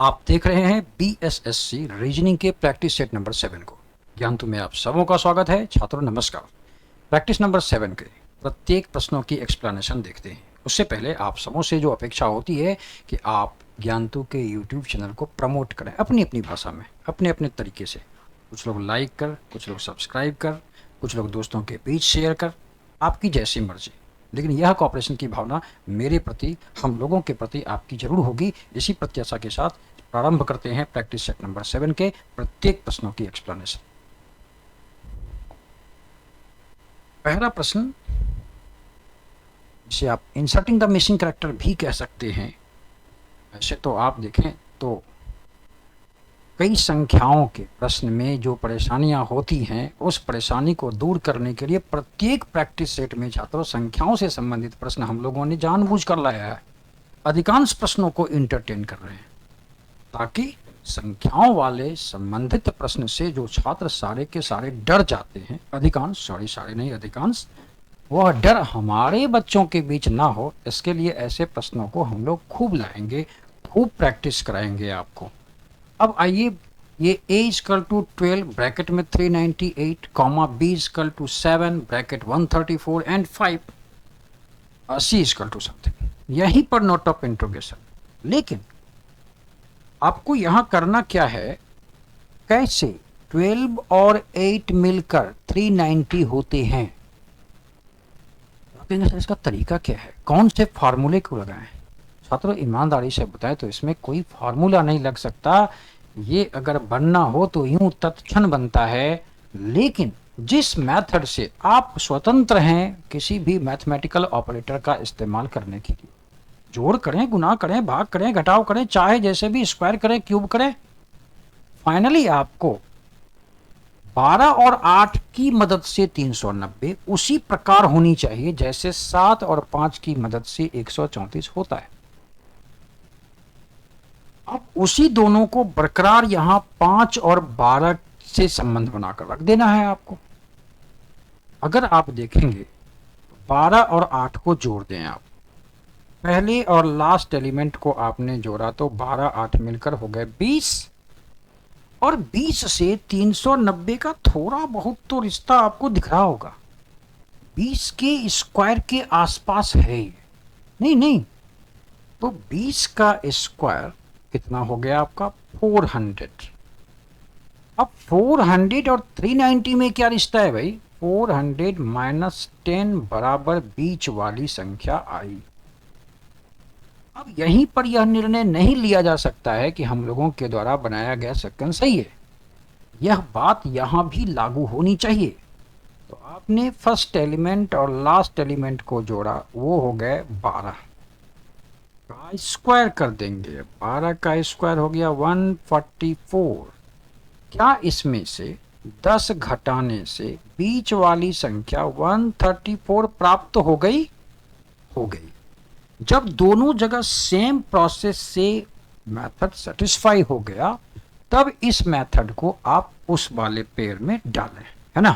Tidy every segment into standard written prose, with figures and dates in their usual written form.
आप देख रहे हैं BSSC रीजनिंग के प्रैक्टिस सेट नंबर 7 को। ज्ञानतु में आप सबों का स्वागत है। छात्रों नमस्कार। प्रैक्टिस नंबर 7 के प्रत्येक प्रश्नों की एक्सप्लेनेशन देखते हैं। उससे पहले आप सबों से जो अपेक्षा होती है कि आप ज्ञानतु के यूट्यूब चैनल को प्रमोट करें अपनी अपनी भाषा में, अपने अपने तरीके से। कुछ लोग लाइक कर, कुछ लोग सब्सक्राइब कर, कुछ लोग दोस्तों के बीच शेयर कर, आपकी जैसी मर्जी। लेकिन यह कॉपरेशन की भावना मेरे प्रति, हम लोगों के प्रति आपकी जरूर होगी। इसी प्रत्याशा के साथ प्रारंभ करते हैं प्रैक्टिस सेट नंबर 7 के प्रत्येक प्रश्नों की एक्सप्लेनेशन। पहला प्रश्न, जिसे आप इंसर्टिंग द मिसिंग कैरेक्टर भी कह सकते हैं। ऐसे तो आप देखें तो कई संख्याओं के प्रश्न में जो परेशानियां होती हैं, उस परेशानी को दूर करने के लिए प्रत्येक प्रैक्टिस सेट में छात्रों संख्याओं से संबंधित प्रश्न हम लोगों ने जानबूझकर लाया है। अधिकांश प्रश्नों को इंटरटेन कर रहे हैं ताकि संख्याओं वाले संबंधित प्रश्न से जो छात्र सारे के सारे डर जाते हैं, अधिकांश, सारे नहीं अधिकांश, वह डर हमारे बच्चों के बीच ना हो। इसके लिए ऐसे प्रश्नों को हम लोग खूब लाएंगे, खूब प्रैक्टिस कराएंगे आपको। अब आइए, ये a इक्वल टू 12 ब्रैकेट में 398 comma b equal to 7 bracket 134 and 5 c equal to something, यहीं पर नोट ऑफ इंट्रोगेशन। लेकिन आपको यहां करना क्या है, कैसे 12 और 8 मिलकर 390 होते हैं। सर इसका तरीका क्या है, कौन से फार्मूले को लगाएं। छात्रों ईमानदारी से बताएं तो इसमें कोई फार्मूला नहीं लग सकता। ये अगर बनना हो तो यूं तत्क्षण बनता है। लेकिन जिस मेथड से आप स्वतंत्र हैं किसी भी मैथमेटिकल ऑपरेटर का इस्तेमाल करने के लिए, जोड़ करें, गुना करें, भाग करें, घटाव करें, चाहे जैसे भी, स्क्वायर करें, क्यूब करें, फाइनली आपको 12 और 8 की मदद से 390 उसी प्रकार होनी चाहिए जैसे 7 और 5 की मदद से 134 होता है। अब उसी दोनों को बरकरार यहां 5 और 12 से संबंध बनाकर रख देना है आपको। अगर आप देखेंगे 12 और 8 को जोड़ दें आप, पहले और लास्ट एलिमेंट को आपने जोड़ा तो 12 8 मिलकर हो गए 20, और 20 से 390 का थोड़ा बहुत तो रिश्ता आपको दिख रहा होगा। 20 के स्क्वायर के आसपास है ये। नहीं नहीं, तो 20 का स्क्वायर कितना हो गया आपका 400। अब 400 और 390 में क्या रिश्ता है भाई, 400 माइनस 10 बराबर बीच वाली संख्या आई। अब यहीं पर यह निर्णय नहीं लिया जा सकता है कि हम लोगों के द्वारा बनाया गया सेकंड सही है। यह बात यहां भी लागू होनी चाहिए। तो आपने फर्स्ट एलिमेंट और लास्ट एलिमेंट को जोड़ा, वो हो गए 12 का स्क्वायर कर देंगे। 12 का स्क्वायर हो गया 144। क्या इसमें से 10 घटाने से बीच वाली संख्या 134 प्राप्त हो गई? हो गई। जब दोनों जगह सेम प्रोसेस से मेथड सेटिस्फाई हो गया, तब इस मेथड को आप उस वाले पेयर में डालें, है ना।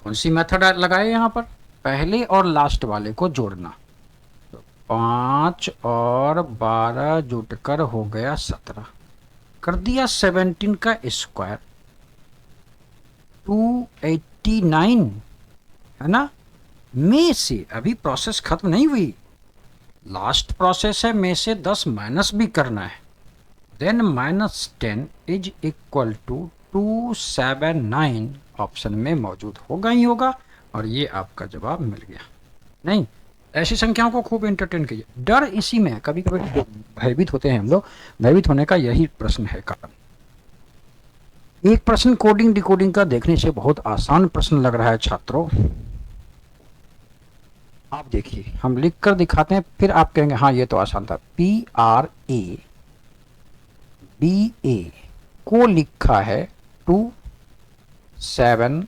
कौन सी मेथड लगाए यहां पर, पहले और लास्ट वाले को जोड़ना। तो 5 और 12 जुटकर हो गया 17, कर दिया 17 का स्क्वायर 289, है ना। में से अभी प्रोसेस खत्म नहीं हुई, लास्ट प्रोसेस है, में से 10 माइनस भी करना है। Then -10 is equal to 279 option में मौजूद होगा ही होगा, और ये आपका जवाब मिल गया। नहीं, ऐसी संख्याओं को खूब एंटरटेन कीजिए। डर इसी में है, कभी कभी भयभीत होते हैं हम लोग, भयभीत होने का यही प्रश्न है कारण। एक प्रश्न कोडिंग डिकोडिंग का देखने से बहुत आसान प्रश्न लग रहा है छात्रों। आप देखिए, हम लिख कर दिखाते हैं, फिर आप कहेंगे हाँ ये तो आसान था। PRABA को लिखा है 2 7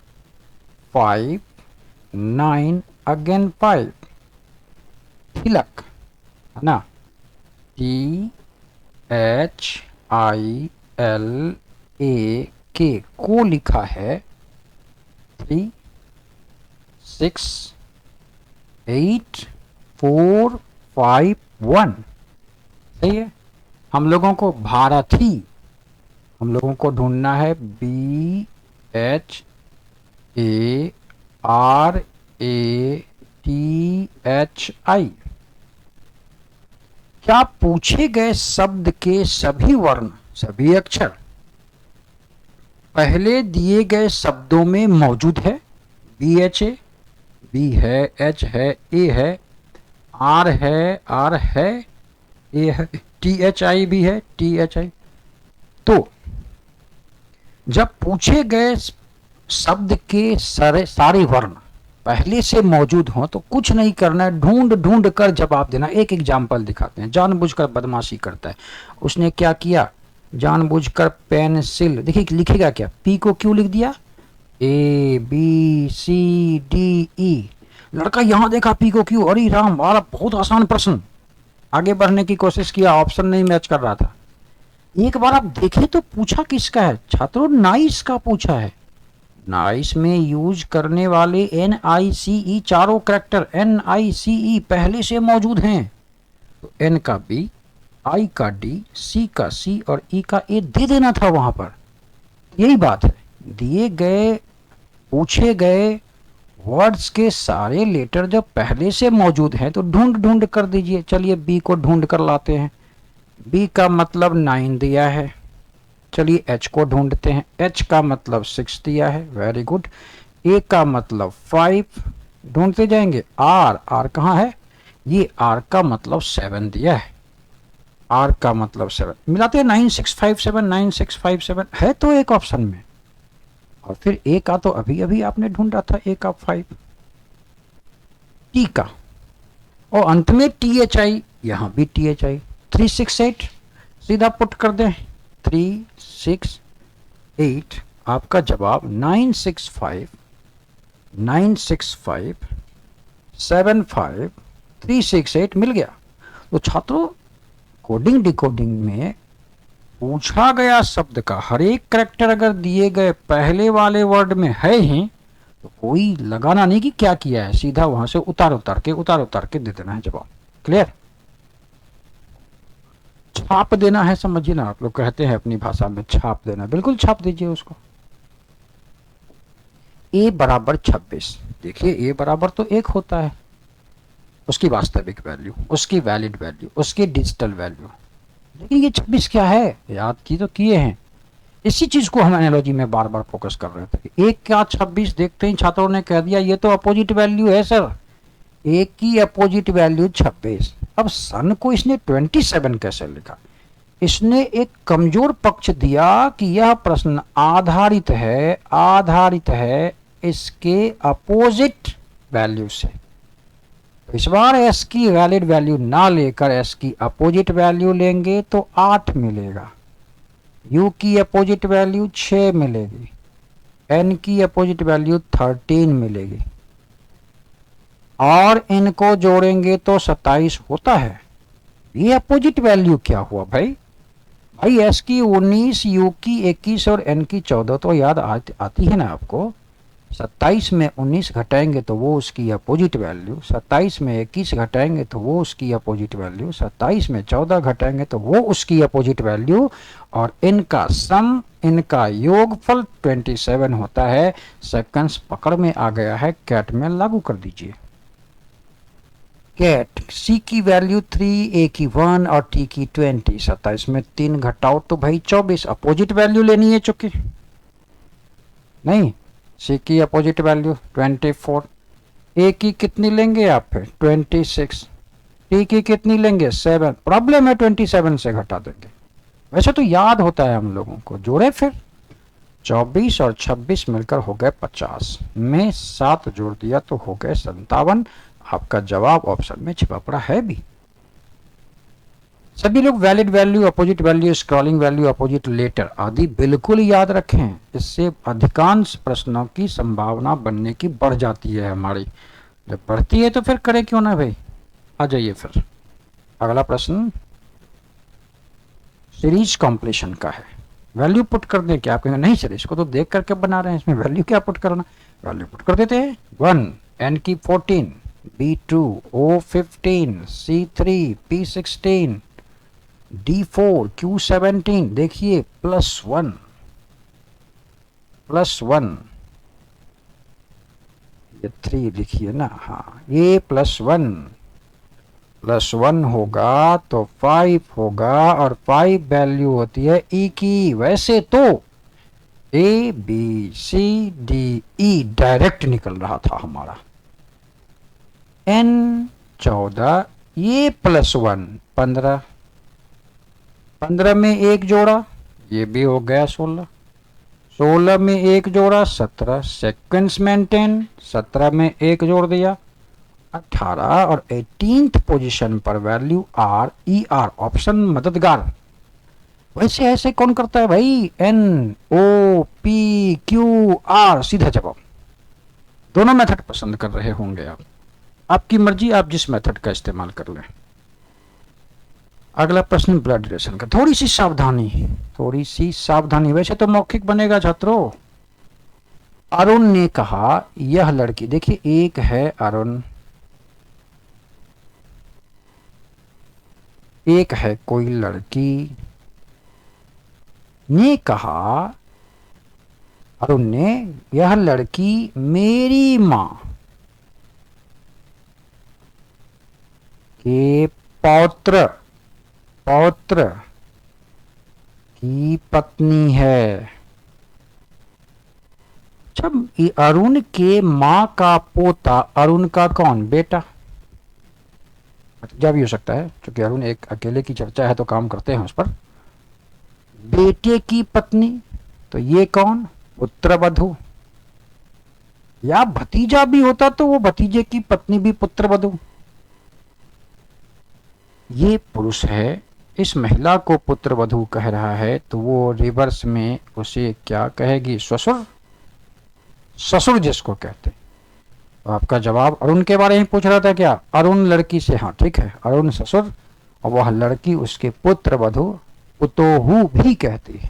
5 9 अगेन 5, तिलक, है ना। THILAK को लिखा है 3 6 8 4 5 1, सही है। हम लोगों को भारती, हम लोगों को ढूंढना है BHARATHI। क्या पूछे गए शब्द के सभी वर्ण, सभी अक्षर पहले दिए गए शब्दों में मौजूद है? BHA, B है, H है, A है, R है, R है, A है, THI भी है, THI। तो जब पूछे गए शब्द के सारे वर्ण पहले से मौजूद हों तो कुछ नहीं करना है, ढूंढ ढूंढ कर जवाब देना। एक एग्जाम्पल दिखाते हैं। जानबूझकर बदमाशी करता है, उसने क्या किया, जानबूझकर पेंसिल, देखिए लिखेगा क्या, पी को क्यों लिख दिया, ABCDE। लड़का यहां देखा पी को क्यों, अरे राम, वाला बहुत आसान प्रश्न। आगे बढ़ने की कोशिश किया, ऑप्शन नहीं मैच कर रहा था। एक बार आप देखें तो पूछा किसका है छात्रों, नाइस का पूछा है। नाइस में यूज करने वाले NICE चारों करेक्टर NICE पहले से मौजूद हैं। तो N का B, I का D, C का C और E का A दे देना था वहां पर। यही बात है, दिए गए पूछे गए वर्ड्स के सारे लेटर जब पहले से मौजूद हैं तो ढूंढ ढूंढ कर दीजिए। चलिए B को ढूंढ कर लाते हैं। B का मतलब 9 दिया है, चलिए H को ढूंढते हैं। H का मतलब 6 दिया है, वेरी गुड। A का मतलब 5, ढूंढते जाएंगे। R कहाँ है, ये R का मतलब 7 दिया है, R का मतलब 7 मिलाते हैं। 9657, 9657 है तो एक ऑप्शन में, और फिर A का तो अभी अभी आपने ढूंढा था, A का 5। T का, और अंत में THI, यहां भी THI। 368 सीधा पुट कर दें, 368 आपका जवाब 965 मिल गया। तो छात्रों, कोडिंग डिकोडिंग में पूछा गया शब्द का हर एक करेक्टर अगर दिए गए पहले वाले वर्ड में है ही तो कोई लगाना नहीं कि क्या किया है, सीधा वहां से उतार उतार के दे देना है जवाब। क्लियर? छाप देना है, समझिए ना, आप लोग कहते हैं अपनी भाषा में छाप देना, बिल्कुल छाप दीजिए उसको। A बराबर 26, देखिए A बराबर तो 1 होता है, उसकी वास्तविक वैल्यू, उसकी वैलिड वैल्यू, उसकी डिजिटल वैल्यू। लेकिन ये 26 क्या है, याद की तो किए हैं। इसी चीज को हम एनालॉजी में बार बार फोकस कर रहे थे। 1 क्या 26 देखते ही छात्रों ने कह दिया ये तो अपोजिट वैल्यू है सर, 1 की अपोजिट वैल्यू 26। अब सन को इसने 27 कैसे लिखा? इसने एक कमजोर पक्ष दिया कि यह प्रश्न आधारित है इसके अपोजिट वैल्यू से। तो इस बार s की वैलिड वैल्यू ना लेकर s की अपोजिट वैल्यू लेंगे तो 8 मिलेगा, u की अपोजिट वैल्यू 6 मिलेगी, n की अपोजिट वैल्यू 13 मिलेगी, और इनको जोड़ेंगे तो 27 होता है। ये अपोजिट वैल्यू क्या हुआ भाई? s की 19, u की 21 और n की 14 तो याद आती है ना आपको। 27 में 19 घटाएंगे तो वो उसकी अपोजिट वैल्यू, 27 में 21 घटाएंगे तो वो उसकी अपोजिट वैल्यू, 27 में 14 घटाएंगे तो वो उसकी अपोजिट वैल्यू, और इनका सम, इनका योगफल 27 होता है। सेकंड्स पकड़ में आ गया है, कैट में लागू कर दीजिए। कैट, सी की वैल्यू 3, ए की 1 और टी की 20। 27 में 3 घटाओ तो भाई 24, अपोजिट वैल्यू लेनी है चूंकि, नहीं, सी की अपोजिट वैल्यू 24, ए की कितनी लेंगे आप फिर 26, टी की कितनी लेंगे 7। प्रॉब्लम है 27 से घटा देंगे, वैसे तो याद होता है हम लोगों को। जोड़े फिर 24 और 26 मिलकर हो गए 50, में 7 जोड़ दिया तो हो गए 57। आपका जवाब ऑप्शन में छिपा पड़ा है भी। सभी लोग valid value, opposite value, scrolling value, opposite letter आदि बिल्कुल याद रखें, इससे अधिकांश प्रश्नों की संभावना बनने की बढ़ जाती है हमारी। जब बढ़ती है तो फिर करें क्यों ना भाई। आ जाइए फिर, अगला प्रश्न सीरीज कॉम्प्लीशन का है। वैल्यू पुट कर दें क्या? आप कहेंगे नहीं सर इसको तो देख करके बना रहे हैं, इसमें वैल्यू क्या पुट करना। वैल्यू पुट कर देते हैं। 1 n की 14, B2 O15 C3 P16 D4 Q17 देखिए +1 +1, ये 3 लिखिए ना, हाँ ये +1 होगा तो 5 होगा, और 5 वैल्यू होती है ई की। वैसे तो ABCDE डायरेक्ट निकल रहा था हमारा, N14, ये +1 15, 15 में एक जोड़ा, ये भी हो गया 16, 16 में एक जोड़ा 17, सेक्वेंस मेंटेन, 17 में एक जोड़ दिया 18, और 18th पोजीशन पर वैल्यू RER, ऑप्शन मददगार। वैसे ऐसे कौन करता है भाई, NOPQR, सीधा जवाब। दोनों मेथड पसंद कर रहे होंगे आप, आपकी मर्जी, आप जिस मेथड का इस्तेमाल कर लें। अगला प्रश्न ब्लड रिलेशन का, थोड़ी सी सावधानी, वैसे तो मौखिक बनेगा छात्रों। अरुण ने कहा यह लड़की, देखिए एक है अरुण, एक है कोई लड़की, ने कहा, अरुण ने, यह लड़की मेरी मां के पौत्र की पत्नी है। जब अरुण के मां का पोता, अरुण का कौन, बेटा, जब भी हो सकता है, क्योंकि अरुण एक अकेले की चर्चा है तो काम करते हैं उस पर। बेटे की पत्नी, तो ये कौन, पुत्रवधू, या भतीजा भी होता तो वो भतीजे की पत्नी भी पुत्रवधू। ये पुरुष है, इस महिला को पुत्रवधू कह रहा है, तो वो रिवर्स में उसे क्या कहेगी, ससुर, ससुर जिसको कहते हैं। तो आपका जवाब, अरुण के बारे में पूछ रहा था क्या, अरुण लड़की से, हाँ ठीक है, अरुण ससुर, और वह लड़की उसके पुत्रवधू, पुतोहू भी कहती है।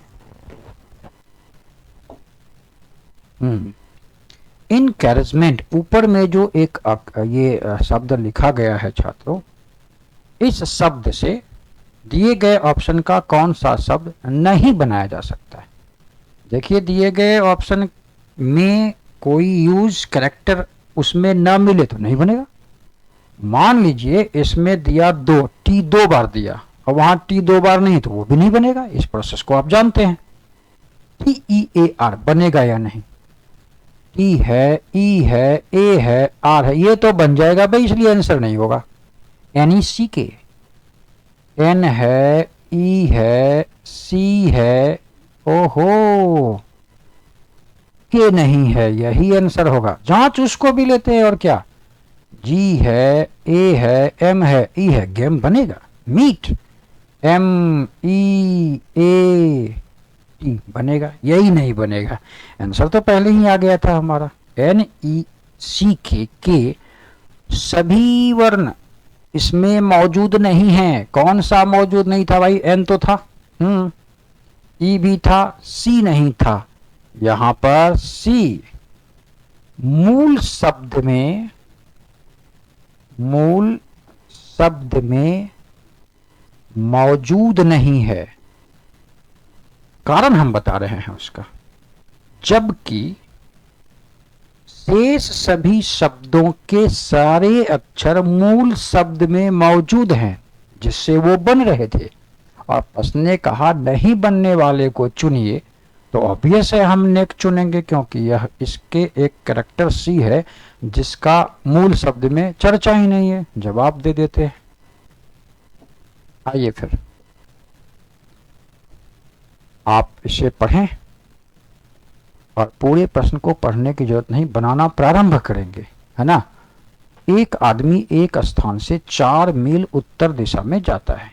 इनकैरेजमेंट, ऊपर में जो एक ये शब्द लिखा गया है छात्रों, इस शब्द से दिए गए ऑप्शन का कौन सा शब्द नहीं बनाया जा सकता है। देखिए दिए गए ऑप्शन में कोई यूज कैरेक्टर उसमें ना मिले तो नहीं बनेगा। मान लीजिए इसमें दिया दो, टी 2 बार दिया, और वहां टी 2 बार नहीं, तो वो भी नहीं बनेगा। इस प्रोसेस को आप जानते हैं। TEAR बनेगा या नहीं, टी है, ई है, ए है, आर है, ये तो बन जाएगा भाई, इसलिए आंसर नहीं होगा। NECK, N है, ई है, सी है, ओहो, के नहीं है, यही आंसर होगा। जांच उसको भी लेते हैं, और क्या, जी है, ए है, एम है, ई है, गेम बनेगा। मीट, MEAT बनेगा, यही नहीं बनेगा। आंसर तो पहले ही आ गया था हमारा। NECK के सभी वर्ण इसमें मौजूद नहीं है। कौन सा मौजूद नहीं था भाई, एन तो था, ई भी था, सी नहीं था। यहां पर सी मूल शब्द में मौजूद नहीं है। कारण हम बता रहे हैं उसका, जबकि शेष सभी शब्दों के सारे अक्षर मूल शब्द में मौजूद हैं जिससे वो बन रहे थे। और प्रश्न ने कहा नहीं बनने वाले को चुनिए, तो ऑब्वियस है हम नेक चुनेंगे, क्योंकि यह इसके एक कैरेक्टर सी है जिसका मूल शब्द में चर्चा ही नहीं है। जवाब दे देते हैं। आइए फिर आप इसे पढ़ें, और पूरे प्रश्न को पढ़ने की जरूरत नहीं, बनाना प्रारंभ करेंगे, है ना। एक आदमी एक स्थान से 4 मील उत्तर दिशा में जाता है।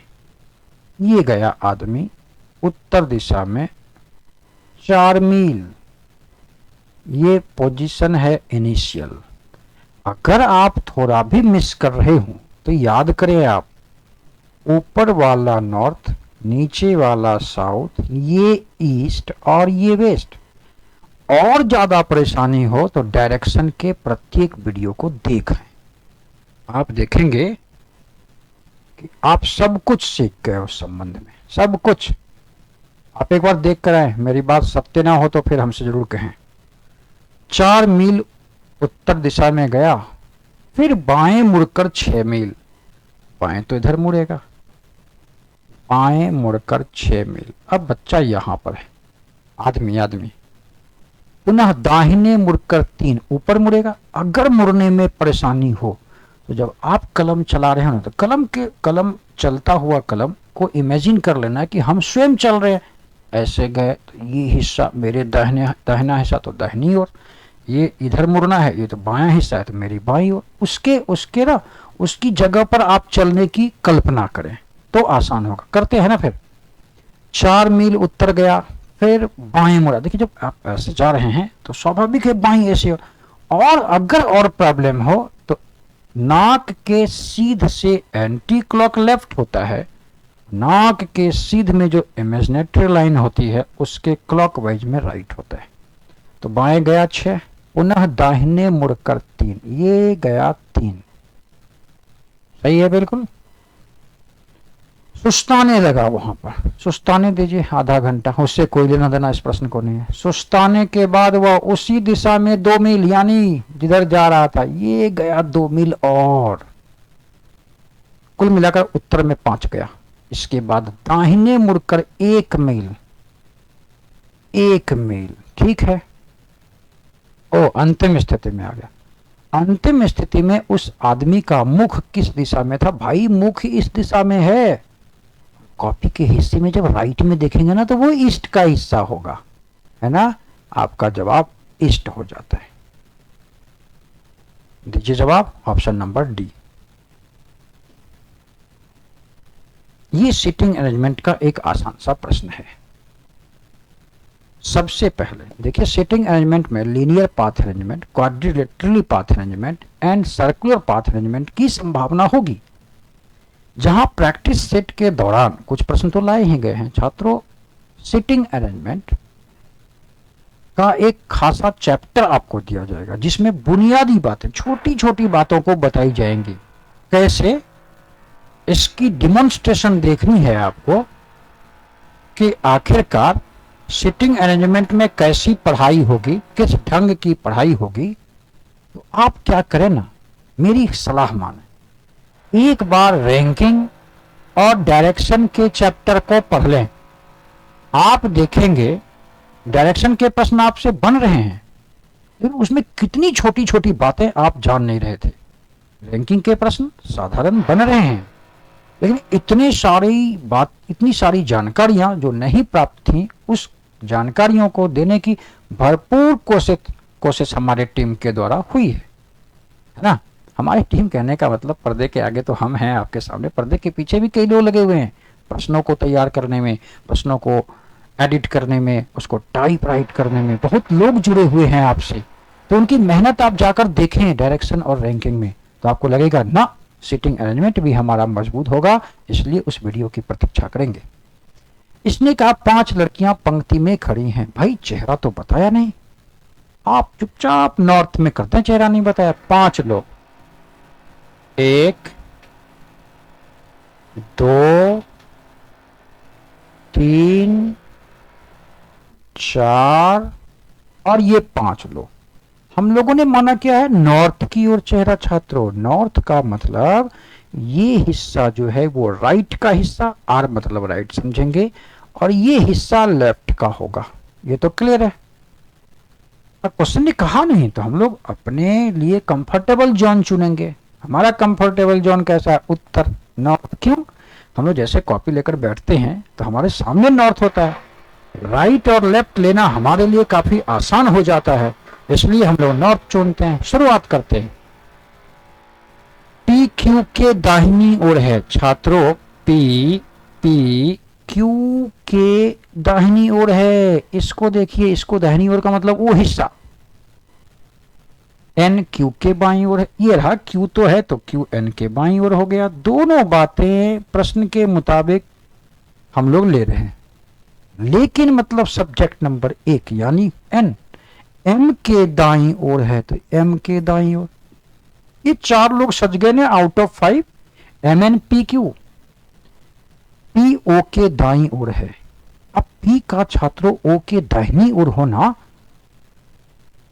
ये गया आदमी उत्तर दिशा में 4 मील, ये पोजीशन है इनिशियल। अगर आप थोड़ा भी मिस कर रहे हो तो याद करें आप, ऊपर वाला नॉर्थ, नीचे वाला साउथ, ये ईस्ट और ये वेस्ट। और ज्यादा परेशानी हो तो डायरेक्शन के प्रत्येक वीडियो को देखें। आप देखेंगे कि आप सब कुछ सीख गए उस संबंध में, सब कुछ। आप एक बार देख कर आए, मेरी बात सत्य ना हो तो फिर हमसे जरूर कहें। 4 मील उत्तर दिशा में गया, फिर बाएं मुड़कर 6 मील, बाएं तो इधर मुड़ेगा, बाएं मुड़कर 6 मील। अब बच्चा यहां पर है, आदमी आदमी। पुनः दाहिने मुड़कर 3, ऊपर मुड़ेगा। अगर मुड़ने में परेशानी हो तो जब आप कलम चला रहे हो ना, तो कलम चलता हुआ कलम को इमेजिन कर लेना कि हम स्वयं चल रहे हैं। ऐसे गए तो ये हिस्सा मेरे दाहिना हिस्सा तो दाहिनी ओर, ये इधर मुड़ना है, ये तो बायां हिस्सा है तो मेरी बाईं ओर। उसके उसके ना उसकी जगह पर आप चलने की कल्पना करें तो आसान होगा। करते हैं ना। फिर 4 मील उत्तर गया, फिर बाएं मुड़ा। देखिए जब आप ऐसे जा रहे हैं तो स्वाभाविक है बाईं ऐसे। और अगर और प्रॉब्लम हो तो नाक के सीध से एंटी क्लॉक लेफ्ट होता है, नाक के सीध में जो इमेजिनेटरी लाइन होती है उसके क्लॉकवाइज में राइट होता है। तो बाएं गया 6, पुनः दाहिने मुड़कर 3, ये गया 3। सही है बिल्कुल। सुस्ताने लगा वहां पर, सुस्ताने दीजिए आधा घंटा, उससे कोई लेना देना इस प्रश्न को नहीं है। सुस्ताने के बाद वह उसी दिशा में 2 मील, यानी जिधर जा रहा था ये गया 2 मील और, कुल मिलाकर उत्तर में 5 गया। इसके बाद दाहिने मुड़कर 1 मील, 1 मील, ठीक है। ओ अंतिम स्थिति में आ गया। अंतिम स्थिति में उस आदमी का मुख किस दिशा में था? भाई मुख इस दिशा में है। कॉपी के हिस्से में जब राइट में देखेंगे ना तो वो ईस्ट का हिस्सा होगा, है ना। आपका जवाब ईस्ट हो जाता है। दीजिए जवाब ऑप्शन नंबर डी। ये सीटिंग अरेंजमेंट का एक आसान सा प्रश्न है। सबसे पहले देखिए सीटिंग अरेंजमेंट में linear path arrangement, quadrilaterally path arrangement and circular path arrangement की संभावना होगी। जहां प्रैक्टिस सेट के दौरान कुछ प्रश्न तो लाए ही गए हैं छात्रों। सीटिंग अरेंजमेंट का एक खासा चैप्टर आपको दिया जाएगा जिसमें बुनियादी बातें, छोटी छोटी बातों को बताई जाएंगी। कैसे? इसकी डिमॉन्स्ट्रेशन देखनी है आपको कि आखिरकार सीटिंग अरेंजमेंट में कैसी पढ़ाई होगी, किस ढंग की पढ़ाई होगी। तो आप क्या करें ना, मेरी सलाह माने, एक बार रैंकिंग और डायरेक्शन के चैप्टर को पढ़ लें। आप देखेंगे डायरेक्शन के प्रश्न आपसे बन रहे हैं लेकिन उसमें कितनी छोटी छोटी बातें आप जान नहीं रहे थे। रैंकिंग के प्रश्न साधारण बन रहे हैं लेकिन इतनी सारी जानकारियां जो नहीं प्राप्त थी, उस जानकारियों को देने की भरपूर कोशिश हमारे टीम के द्वारा हुई है ना। हमारी टीम कहने का मतलब पर्दे के आगे तो हम हैं आपके सामने, पर्दे के पीछे भी कई लोग लगे हुए हैं प्रश्नों को तैयार करने में, प्रश्नों को एडिट करने में, उसको टाइप राइट करने में बहुत लोग जुड़े हुए हैं आपसे। तो उनकी मेहनत आप जाकर देखें डायरेक्शन और रैंकिंग में, तो आपको लगेगा ना सीटिंग अरेंजमेंट भी हमारा मजबूत होगा। इसलिए उस वीडियो की प्रतीक्षा करेंगे। इसने कहा 5 लड़कियां पंक्ति में खड़ी हैं। भाई चेहरा तो बताया नहीं, आप चुपचाप नॉर्थ में करते हैं, चेहरा नहीं बताया। 5 लोग, 1 2 3 4 और ये 5 लोग। हम लोगों ने माना क्या है? नॉर्थ की ओर चेहरा। छात्रों नॉर्थ का मतलब ये हिस्सा जो है वो राइट का हिस्सा, आर मतलब राइट समझेंगे, और ये हिस्सा लेफ्ट का होगा। ये तो क्लियर है। क्वेश्चन ने कहा नहीं तो हम लोग अपने लिए कंफर्टेबल जोन चुनेंगे। हमारा कंफर्टेबल जोन कैसा है? उत्तर, नॉर्थ। क्यों? हम लोग जैसे कॉपी लेकर बैठते हैं तो हमारे सामने नॉर्थ होता है, राइट और लेफ्ट लेना हमारे लिए काफी आसान हो जाता है, इसलिए हम लोग नॉर्थ चुनते हैं। शुरुआत करते हैं। पी क्यू के दाहिनी ओर है। छात्रों पी क्यू के दाहिनी ओर है। इसको देखिए, इसको दाहिनी ओर का मतलब वो हिस्सा। एन क्यू के बाईं ओर है। ये रहा, क्यू तो है तो क्यू एन के बाईं ओर हो गया। दोनों बातें प्रश्न के मुताबिक हम लोग ले रहे हैं, लेकिन मतलब सब्जेक्ट नंबर 1 यानी एन, एम के दाईं ओर है तो एम के दाईं ओर। ये 4 लोग सज गए ना out of 5। M N P Q, P O के दाईं ओर है। अब पी का छात्रों ओ के दाहिनी ओर होना,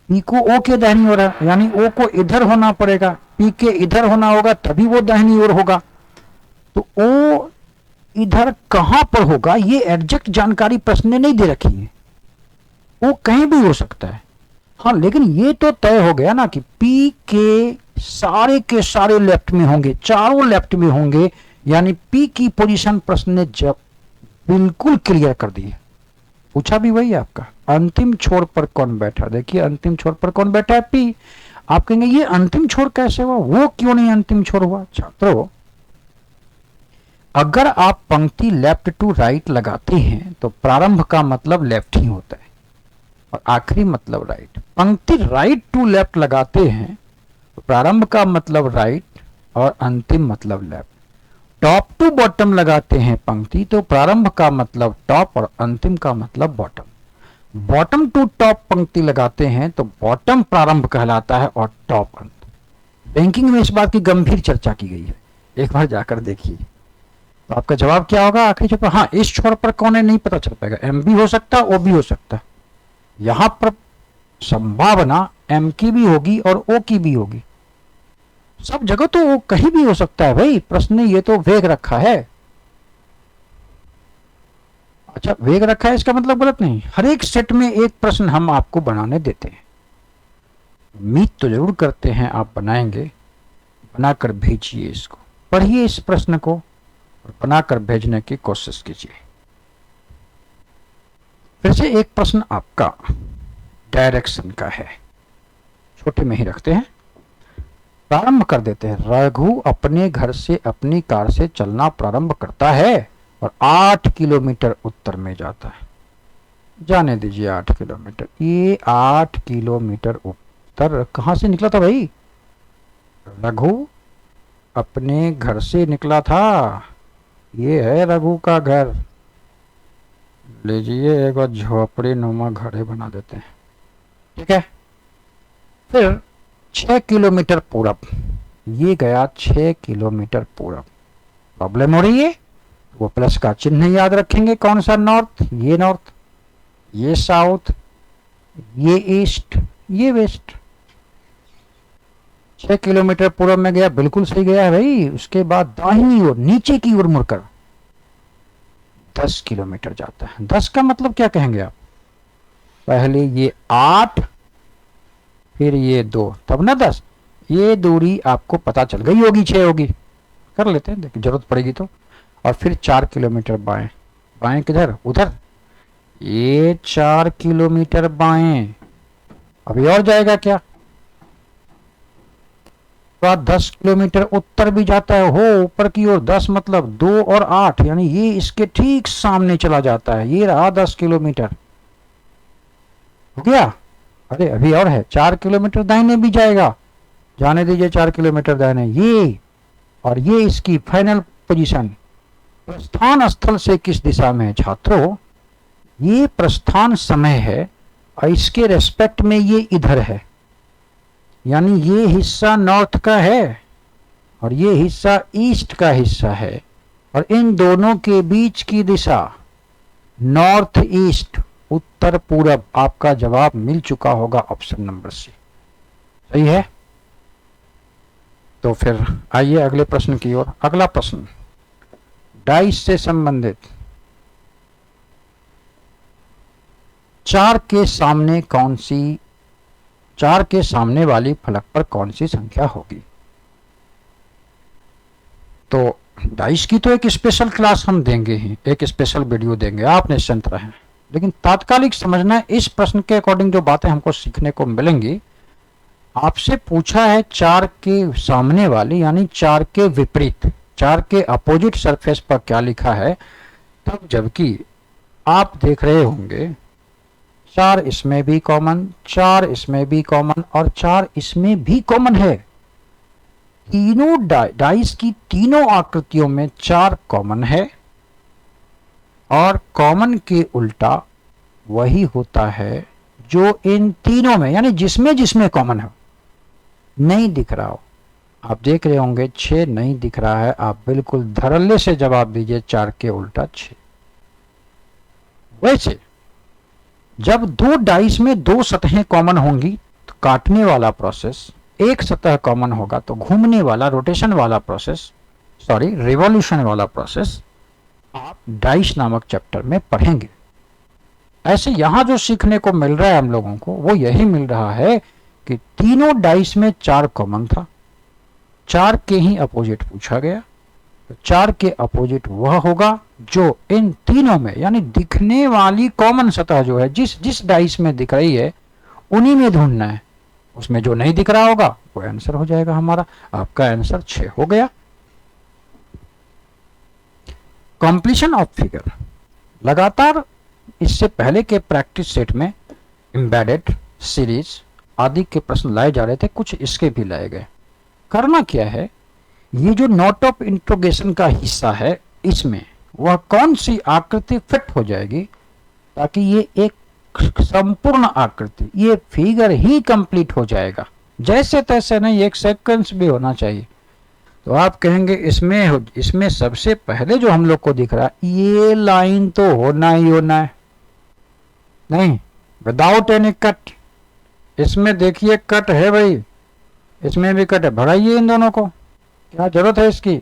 पी को ओ के दाहिनी ओर है यानी ओ को इधर होना पड़ेगा, पी के इधर होना होगा तभी वो दाहिनी ओर होगा। तो ओ इधर कहां पर होगा ये एग्जैक्ट जानकारी प्रश्न ने नहीं दे रखी है, वो कहीं भी हो सकता है। हाँ लेकिन ये तो तय हो गया ना कि पी के सारे लेफ्ट में होंगे, चारों लेफ्ट में होंगे, यानी पी की पोजीशन प्रश्न ने जब बिल्कुल क्लियर कर दी है। पूछा भी वही आपका, अंतिम छोर पर कौन बैठा, देखिए अंतिम छोर पर कौन बैठा है, पी। आप कहेंगे ये अंतिम छोर कैसे हुआ, वो क्यों नहीं अंतिम छोर हुआ। छात्रों अगर आप पंक्ति लेफ्ट टू राइट लगाते हैं तो प्रारंभ का मतलब लेफ्ट ही होता है और आखिरी मतलब राइट। पंक्ति राइट टू लेफ्ट लगाते हैं तो प्रारंभ का मतलब राइट और अंतिम मतलब लेफ्ट। टॉप टू बॉटम लगाते हैं पंक्ति तो प्रारंभ का मतलब टॉप और अंतिम का मतलब बॉटम। बॉटम टू टॉप पंक्ति लगाते हैं तो बॉटम प्रारंभ कहलाता है और टॉप अंत। बैंकिंग में इस बात की गंभीर चर्चा की गई है, एक बार जाकर देखिए। तो आपका जवाब क्या होगा आखिरी छोर पर। हाँ इस छोर पर कौन है नहीं पता चल पाएगा, एम भी हो सकता है ओ भी हो सकता है। यहां पर संभावना एम की भी होगी और ओ की भी होगी, सब जगह तो वो कहीं भी हो सकता है भाई, प्रश्न ने ये तो वेग रखा है। अच्छा वेग रखा है इसका मतलब गलत नहीं, हर एक सेट में एक प्रश्न हम आपको बनाने देते हैं। उम्मीद तो जरूर करते हैं आप बनाएंगे, बनाकर भेजिए, इसको पढ़िए इस प्रश्न को और बनाकर भेजने की कोशिश कीजिए। फिर से एक प्रश्न आपका डायरेक्शन का है, छोटे में ही रखते हैं, प्रारंभ कर देते हैं। रघु अपने घर से अपनी कार से चलना प्रारंभ करता है और 8 किलोमीटर उत्तर में जाता है। जाने दीजिए 8 किलोमीटर, ये 8 किलोमीटर उत्तर कहां से निकला था भाई, रघु अपने घर से निकला था। ये है रघु का घर, लीजिए एक बार झोपड़ी नुमा घर बना देते हैं, ठीक है। फिर 6 किलोमीटर पूरब, ये गया 6 किलोमीटर पूरब। प्रॉब्लम हो रही है, वो प्लस का चिन्ह याद रखेंगे, कौन सा नॉर्थ, ये नॉर्थ, ये साउथ, ये ईस्ट, ये वेस्ट। 6 किलोमीटर पूरब में गया, बिल्कुल सही गया है भाई। उसके बाद दाहिनी ओर नीचे की ओर मुड़कर 10 किलोमीटर जाता है। 10 का मतलब क्या कहेंगे आप, पहले ये 8 फिर ये 2 तब ना 10, ये दूरी आपको पता चल गई होगी 6 होगी, कर लेते हैं देखिए जरूरत पड़ेगी तो। और फिर 4 किलोमीटर बाएं, बाएं किधर उधर, ये 4 किलोमीटर बाएं। अभी और जाएगा क्या, तो 10 किलोमीटर उत्तर भी जाता है, हो ऊपर की ओर 10 मतलब 2 और 8 यानी ये इसके ठीक सामने चला जाता है। ये रहा 10 किलोमीटर, हो गया। अरे अभी और है, 4 किलोमीटर दाहिने भी जाएगा, जाने दीजिए 4 किलोमीटर दाहिने, ये और ये इसकी फाइनल पोजीशन। प्रस्थान स्थल से किस दिशा में है छात्रों, ये प्रस्थान समय है और इसके रेस्पेक्ट में ये इधर है, यानी ये हिस्सा नॉर्थ का है और ये हिस्सा ईस्ट का हिस्सा है, और इन दोनों के बीच की दिशा नॉर्थ ईस्ट, उत्तर पूरब। आपका जवाब मिल चुका होगा ऑप्शन नंबर सी, सही है। तो फिर आइए अगले प्रश्न की ओर। अगला प्रश्न डाइस से संबंधित, 4 के सामने कौन सी, 4 के सामने वाली फलक पर कौन सी संख्या होगी। तो डाइस की तो एक स्पेशल क्लास हम देंगे ही, एक स्पेशल वीडियो देंगे, आप निश्चिंत रहें। लेकिन तात्कालिक समझना है, इस प्रश्न के अकॉर्डिंग जो बातें हमको सीखने को मिलेंगी। आपसे पूछा है 4 के सामने वाली यानी 4 के विपरीत, 4 के अपोजिट सरफेस पर क्या लिखा है, तब जबकि आप देख रहे होंगे 4 इसमें भी कॉमन, 4 इसमें भी कॉमन और 4 इसमें भी कॉमन है। तीनों डाइस की तीनों आकृतियों में 4 कॉमन है और कॉमन के उल्टा वही होता है जो इन तीनों में, यानी जिसमें जिसमें कॉमन हो, नहीं दिख रहा हो। आप देख रहे होंगे 6 नहीं दिख रहा है, आप बिल्कुल धड़ल्ले से जवाब दीजिए 4 के उल्टा 6। वैसे जब दो डाइस में दो सतहें कॉमन होंगी तो काटने वाला प्रोसेस, एक सतह कॉमन होगा तो घूमने वाला रोटेशन वाला प्रोसेस, सॉरी रिवॉल्यूशन वाला प्रोसेस आप डाइस नामक चैप्टर में पढ़ेंगे। ऐसे यहां जो सीखने को मिल रहा है हम लोगों को वो यही मिल रहा है कि तीनों डाइस में 4 कॉमन था, 4 के ही अपोजिट पूछा गया, तो 4 के अपोजिट वह होगा जो इन तीनों में, यानी दिखने वाली कॉमन सतह जो है जिस जिस डाइस में दिख रही है उन्हीं में ढूंढना है। उसमें जो नहीं दिख रहा होगा वो आंसर हो जाएगा हमारा। आपका आंसर 6 हो गया। कंप्लीशन ऑफ फिगर, लगातार इससे पहले के प्रैक्टिस सेट में एम्बेडेड, सीरीज आदि के प्रश्न लाए जा रहे थे, कुछ इसके भी लाए गए। करना क्या है, ये जो नोट ऑफ इंट्रोगेशन का हिस्सा है इसमें वह कौन सी आकृति फिट हो जाएगी ताकि ये एक संपूर्ण आकृति, ये फिगर ही कंप्लीट हो जाएगा, जैसे तैसे नहीं, एक सेक्वेंस भी होना चाहिए। तो आप कहेंगे इसमें सबसे पहले जो हम लोग को दिख रहा है ये लाइन तो होना ही होना है, नहीं विदाउट एनी कट। इसमें देखिए कट है भाई, इसमें भी कट है, भगाइए इन दोनों को, क्या जरूरत है इसकी।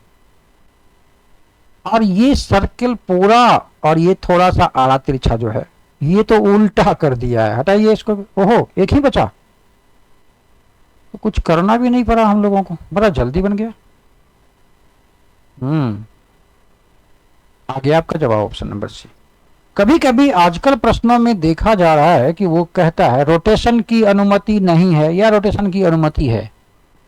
और ये सर्किल पूरा और ये थोड़ा सा आड़ा तिरछा जो है ये तो उल्टा कर दिया है, हटाइए इसको। ओहो एक ही बचा, तो कुछ करना भी नहीं पड़ा हम लोगों को, बड़ा जल्दी बन गया। आ गया आपका जवाब ऑप्शन नंबर सी। कभी कभी आजकल प्रश्नों में देखा जा रहा है कि वो कहता है रोटेशन की अनुमति नहीं है या रोटेशन की अनुमति है,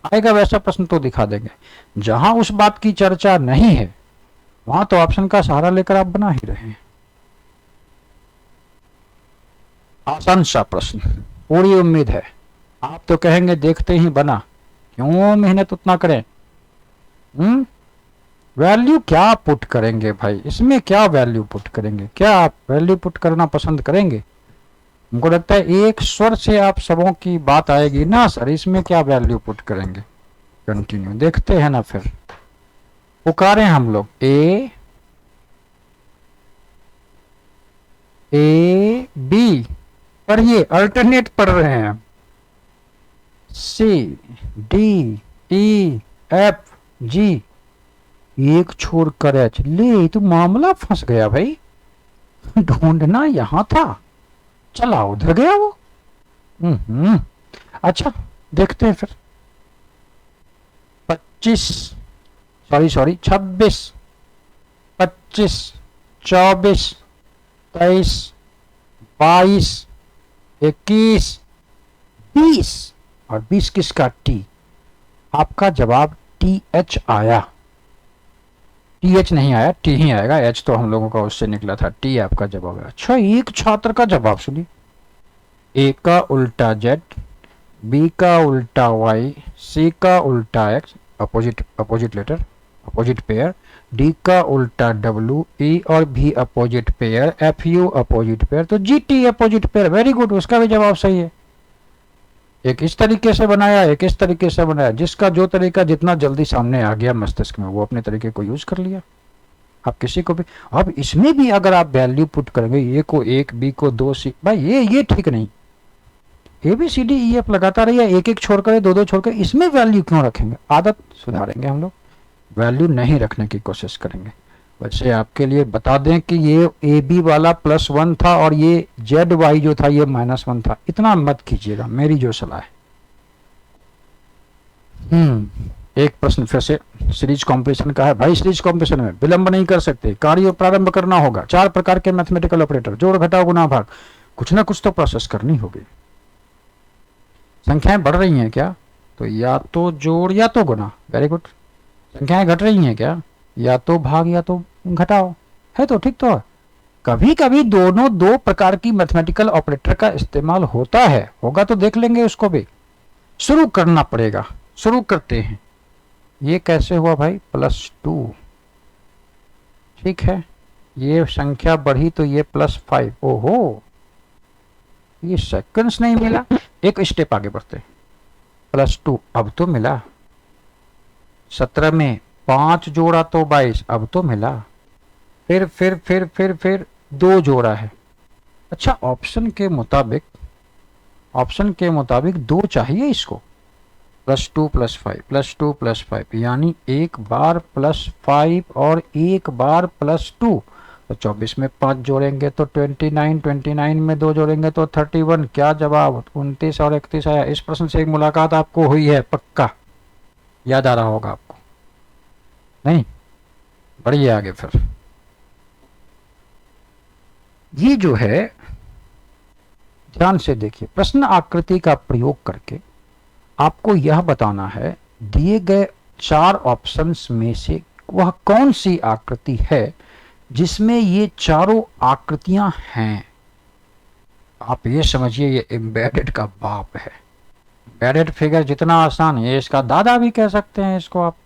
आएगा वैसा प्रश्न तो दिखा देंगे। जहां उस बात की चर्चा नहीं है वहां तो ऑप्शन का सहारा लेकर आप बना ही रहे हैं। आसान सा प्रश्न, पूरी उम्मीद है आप तो कहेंगे देखते ही बना, क्यों मेहनत उतना करें। वैल्यू क्या पुट करेंगे भाई, इसमें क्या वैल्यू पुट करेंगे, क्या आप वैल्यू पुट करना पसंद करेंगे। हमको लगता है एक स्वर से आप सबों की बात आएगी ना सर, इसमें क्या वैल्यू पुट करेंगे। कंटिन्यू देखते हैं ना, फिर पुकारें हम लोग ए बी, पढ़िए अल्टरनेट पढ़ रहे हैं, सी डी ई एफ जी, एक छोड़कर एच, ले तो मामला फंस गया भाई, ढूंढना यहां था, चला उधर गया वो। अच्छा देखते हैं फिर। 25 सॉरी 26, 25, 24, 23, 22, 21, 20 और 20 किसका, टी। आपका जवाब टी एच आया, टी एच नहीं आया, टी ही आएगा, एच तो हम लोगों का उससे निकला था, टी आपका जवाब है। अच्छा एक छात्र का जवाब सुनिए, ए का उल्टा जेड, बी का उल्टा वाई, सी का उल्टा X, opposite letter opposite pair, D का उल्टा डब्ल्यू, ई और भी opposite pair, F U opposite pair, तो G T opposite pair, very good, उसका भी जवाब सही है। एक इस तरीके से बनाया, एक इस तरीके से बनाया, जिसका जो तरीका जितना जल्दी सामने आ गया मस्तिष्क में वो अपने तरीके को यूज कर लिया। आप किसी को भी, अब इसमें भी अगर आप वैल्यू पुट करेंगे, ए को 1, बी को 2, सी, भाई ये ठीक नहीं। A B C D E F लगाता रहिए, एक एक छोड़कर 2 छोड़कर, इसमें वैल्यू क्यों रखेंगे। आदत सुधारेंगे हम लोग, वैल्यू नहीं रखने की कोशिश करेंगे। वैसे आपके लिए बता दें कि ये ए बी वाला +1 था और ये जेड वाई जो था ये -1 था, इतना मत कीजिएगा, मेरी जो सलाह है। एक प्रश्न फिर से सीरीज कॉम्पिटिशन का है भाई। सीरीज कॉम्पिटिशन में विलंब नहीं कर सकते, कार्य प्रारंभ करना होगा, 4 प्रकार के मैथमेटिकल ऑपरेटर, जोड़ घटाव गुणा भाग, कुछ ना कुछ तो प्रोसेस करनी होगी। संख्याएं बढ़ रही हैं क्या, तो या तो जोड़ या तो गुणा, वेरी गुड। संख्याएं घट रही हैं क्या, या तो भाग या तो घटाओ, है तो ठीक। तो कभी कभी दोनों 2 प्रकार की मैथमेटिकल ऑपरेटर का इस्तेमाल होता है, होगा तो देख लेंगे उसको भी। शुरू करना पड़ेगा, शुरू करते हैं। ये कैसे हुआ भाई, +2, ठीक है। ये संख्या बढ़ी तो ये +5, ओहो ये सेकंड्स नहीं मिला, एक स्टेप आगे बढ़ते, +2 अब तो मिला, 17 में 5 जोड़ा तो 22, अब तो मिला। फिर 2 जोड़ा है। अच्छा, ऑप्शन के मुताबिक 2 चाहिए इसको। +2 + 5 यानी एक बार +5 और एक बार +2। तो 24 में 5 जोड़ेंगे तो 29, 29 में 2 जोड़ेंगे तो 31। क्या जवाब 29 और 31 आया? इस प्रश्न से एक मुलाकात आपको हुई है पक्का, याद आ रहा होगा आपको, नहीं? बढ़िए आगे फिर। ये जो है, ध्यान से देखिए, प्रश्न आकृति का प्रयोग करके आपको यह बताना है दिए गए 4 ऑप्शंस में से वह कौन सी आकृति है जिसमें ये चारों आकृतियां हैं। आप ये समझिए, ये एम्बेडेड का बाप है। एम्बेडेड फिगर जितना आसान है, इसका दादा भी कह सकते हैं इसको आप।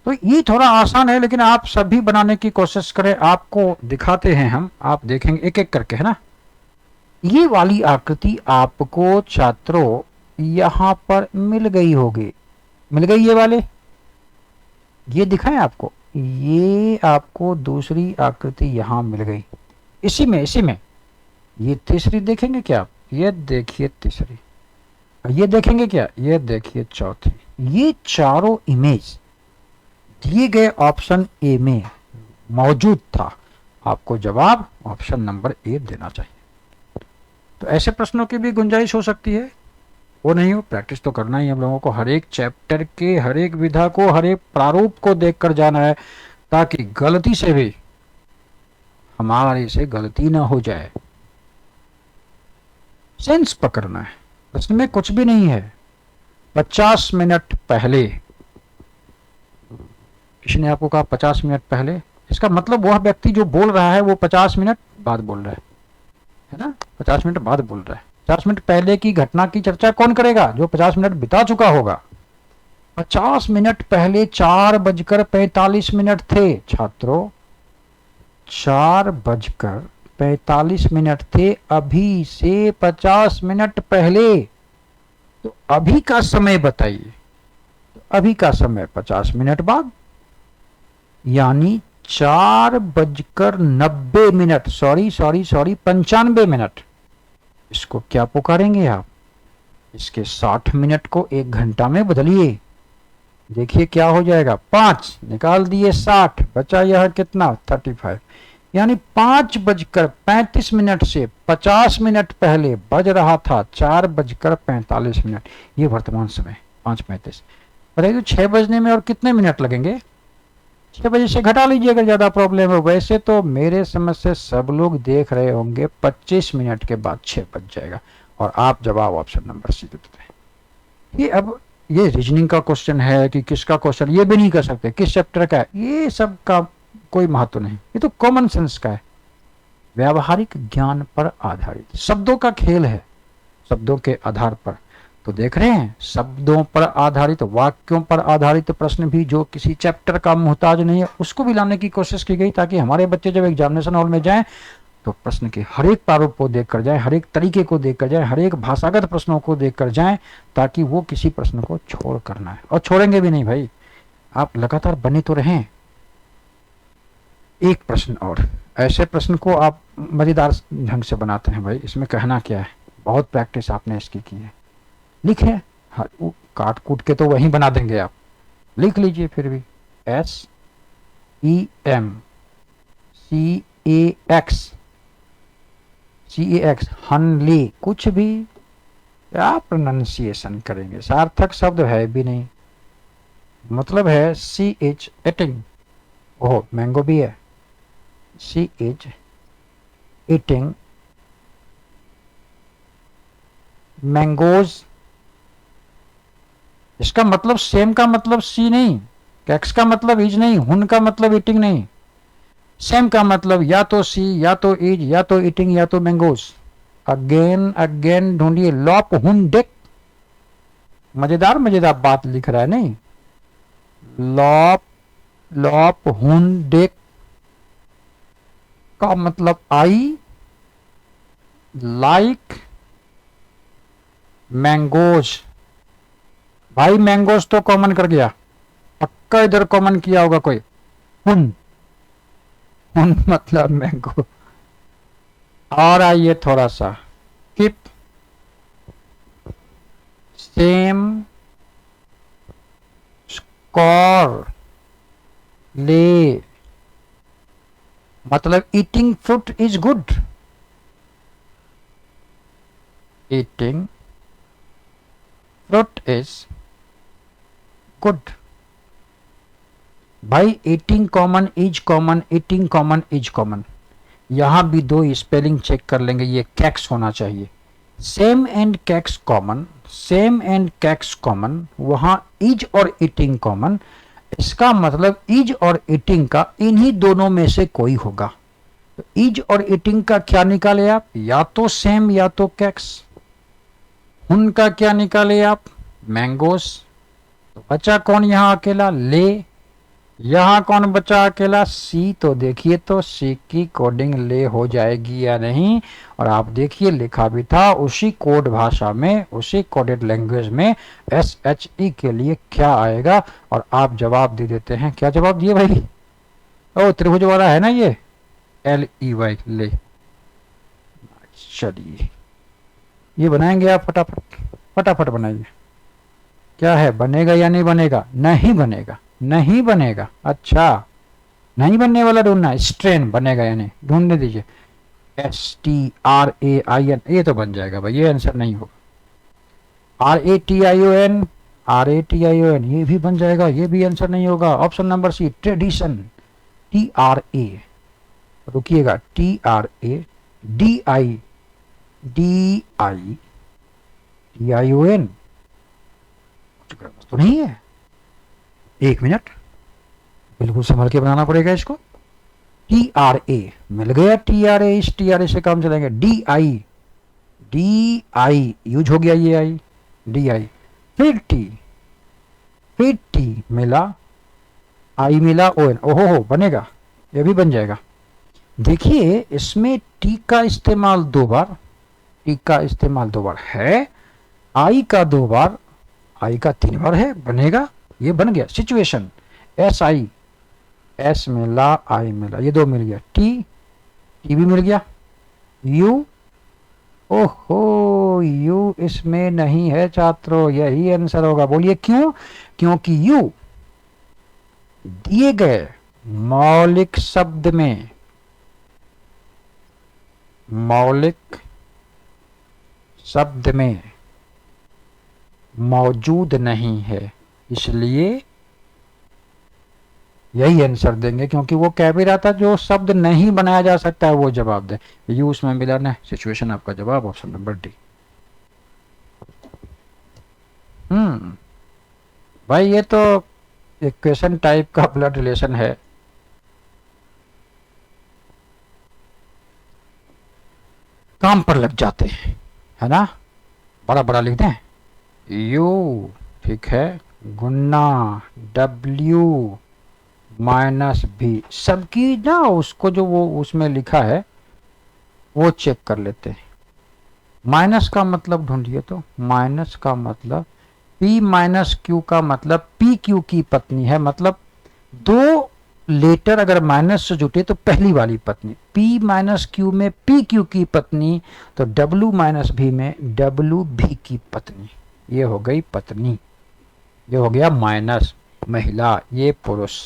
तो ये थोड़ा आसान है, लेकिन आप सभी बनाने की कोशिश करें। आपको दिखाते हैं हम, आप देखेंगे एक एक करके, है ना। ये वाली आकृति आपको छात्रों यहां पर मिल गई होगी। मिल गई ये वाले, ये दिखाएं आपको। ये आपको दूसरी आकृति यहां मिल गई, इसी में ये तीसरी देखेंगे क्या आप? ये देखिए तीसरी। ये देखेंगे क्या? ये देखिए चौथी। ये चारों इमेज दिए गए ऑप्शन ए में मौजूद था। आपको जवाब ऑप्शन नंबर ए देना चाहिए। तो ऐसे प्रश्नों की भी गुंजाइश हो सकती है, वो नहीं हो, प्रैक्टिस तो करना ही हम लोगों को। हर एक चैप्टर के हर एक विधा को, हर एक प्रारूप को देखकर जाना है, ताकि गलती से भी हमारे से गलती ना हो जाए। सेंस पकड़ना है, प्रश्न में कुछ भी नहीं है। 50 मिनट पहले, किसी ने आपको कहा 50 मिनट पहले, इसका मतलब वह व्यक्ति जो बोल रहा है वो 50 मिनट बाद बोल रहा है ना। 50 मिनट बाद बोल रहा है। 50 मिनट पहले की घटना की चर्चा कौन करेगा? जो 50 मिनट बिता चुका होगा। 50 मिनट पहले 4:45 थे छात्रों, 4:45 थे अभी से 50 मिनट पहले। तो अभी का समय बताइए। तो अभी का समय 50 मिनट बाद, यानी 4:90। Sorry 95 minute. इसको क्या पुकारेंगे आप? इसके 60 मिनट को 1 घंटा में बदलिए। देखिए क्या हो जाएगा। 5 निकाल दिए 60, बचा यह कितना 35। यानी 5:35 से 50 मिनट पहले बज रहा था 4:45। ये वर्तमान समय 5:35। बताइए तो 6 बजने में और कितने मिनट लगेंगे? 6 बजे से घटा लीजिए अगर ज्यादा प्रॉब्लम है। वैसे तो मेरे समझ से सब लोग देख रहे होंगे 25 मिनट के बाद 6 बज जाएगा। और आप जवाब ऑप्शन नंबर सी देते हैं। ये अब ये रीजनिंग का क्वेश्चन है कि किसका क्वेश्चन, ये भी नहीं कर सकते किस चैप्टर का है, ये सब का कोई महत्व नहीं। ये तो कॉमन सेंस का है, व्यावहारिक ज्ञान पर आधारित शब्दों का खेल है। शब्दों के आधार पर तो देख रहे हैं, शब्दों पर आधारित, वाक्यों पर आधारित प्रश्न भी जो किसी चैप्टर का मोहताज नहीं है, उसको भी लाने की कोशिश की गई, ताकि हमारे बच्चे जब एग्जामिनेशन हॉल में जाएं तो प्रश्न के हर एक प्रारूप को देखकर जाएं, हर एक तरीके को देखकर जाएं, हर एक भाषागत प्रश्नों को देखकर जाएं, ताकि वो किसी प्रश्न को छोड़ करना है। और छोड़ेंगे भी नहीं भाई, आप लगातार बने तो रहें। एक प्रश्न और, ऐसे प्रश्न को आप मजेदार ढंग से बनाते हैं भाई। इसमें कहना क्या है, बहुत प्रैक्टिस आपने इसकी की है। लिखे, हाँ, काट कूट के तो वहीं बना देंगे आप, लिख लीजिए फिर भी। SEMCAX हनले, कुछ भी क्या प्रोनाउंसिएशन करेंगे, सार्थक शब्द है भी नहीं। मतलब है CH एटिंग, ओह मैंगो भी है। CH eating mangoes. इसका मतलब सेम का मतलब सी नहीं, कैक्स का मतलब इज नहीं, हुन का मतलब ईटिंग नहीं। सेम का मतलब या तो सी, या तो इज, या तो ईटिंग, या तो मैंगोज। अगेन अगेन ढूंढिए। लॉप हुन डेक, मजेदार मजेदार बात लिख रहा है नहीं। लॉप हुन डेक का मतलब आई लाइक मैंगोज। भाई मैंगोस तो कॉमन कर गया, पक्का इधर कॉमन किया होगा कोई। हुन, हुन मतलब मैंगो। और आइए थोड़ा सा, किप सेम स्कोर ले, मतलब eating fruit is good, eating fruit is good. भाई eating common, is common, eating common, is common, यहां भी दो स्पेलिंग चेक कर लेंगे, ये कैक्स होना चाहिए। सेम एंड कैक्स कॉमन, सेम एंड कैक्स कॉमन, वहां इज और ईटिंग कॉमन, इसका मतलब इज और ईटिंग का इन्हीं दोनों में से कोई होगा। तो इज और ईटिंग का क्या निकाले आप, या तो सेम या तो कैक्स। उनका क्या निकाले आप, मैंगोस। तो बचा कौन यहां अकेला, ले। यहां कौन बचा अकेला, सी। तो देखिए तो सी की कोडिंग ले हो जाएगी या नहीं। और आप देखिए लिखा भी था उसी कोड भाषा में, उसी कोडेड लैंग्वेज में एस एच ई के लिए क्या आएगा। और आप जवाब दे देते हैं, क्या जवाब दिए भाई, ओ त्रिभुज वाला है ना ये, एल ई वाई, ले। चलिए ये बनाएंगे आप फटाफट, फटाफट बनाइए। क्या है, बनेगा या नहीं बनेगा, नहीं बनेगा, नहीं बनेगा, अच्छा नहीं बनने वाला ढूंढना है, स्ट्रेन बनेगा या नहीं ढूंढने दीजिए। S T R A I N, ये तो बन जाएगा भाई, ये आंसर नहीं होगा। R A T I O N, R A T I O N, ये भी बन जाएगा, ये भी आंसर नहीं होगा। Option number C, tradition, T R A, रुकिएगा, T R A D I, D I T I O N, तो नहीं है। एक मिनट, बिल्कुल संभल के बनाना पड़ेगा इसको। टी आर ए मिल गया, टी आर ए, इस टी आर ए से काम चलेंगे। D I, D I use हो गया, ये आई, डी आई, फिर टी, फिर टी मिला, आई मिला, ओ एन, ओहो हो बनेगा, ये भी बन जाएगा। देखिए इसमें टी का इस्तेमाल दो बार, टी का इस्तेमाल दो बार है, आई का दो बार, आई का तीन बार है, बनेगा, ये बन गया सिचुएशन। एस आई, एस मिला, आई मिला, ये दो मिल गया, टी, टी भी मिल गया, यू, ओहो यू इसमें नहीं है छात्रों, यही आंसर होगा। बोलिए क्यों, क्योंकि यू दिए गए मौलिक शब्द में, मौलिक शब्द में मौजूद नहीं है, इसलिए यही आंसर देंगे। क्योंकि वो कह भी रहा था जो शब्द नहीं बनाया जा सकता है वो जवाब दे, यू उसमें मिला ना, सिचुएशन आपका जवाब ऑप्शन नंबर डी। भाई ये तो इक्वेशन टाइप का ब्लड रिलेशन है। काम पर लग जाते हैं, है ना, बड़ा बड़ा लिख दें, यू, ठीक है, गुन्ना डब्ल्यू माइनस भी, सबकी ना उसको जो वो उसमें लिखा है वो चेक कर लेते हैं। माइनस का मतलब ढूंढिए, तो माइनस का मतलब P माइनस क्यू का मतलब पी क्यू की पत्नी है, मतलब दो लेटर अगर माइनस से जुटे तो पहली वाली पत्नी, P माइनस क्यू में पी क्यू की पत्नी, तो W माइनस भी में डब्ल्यू भी की पत्नी, ये हो गई पत्नी, ये हो गया माइनस महिला, ये पुरुष।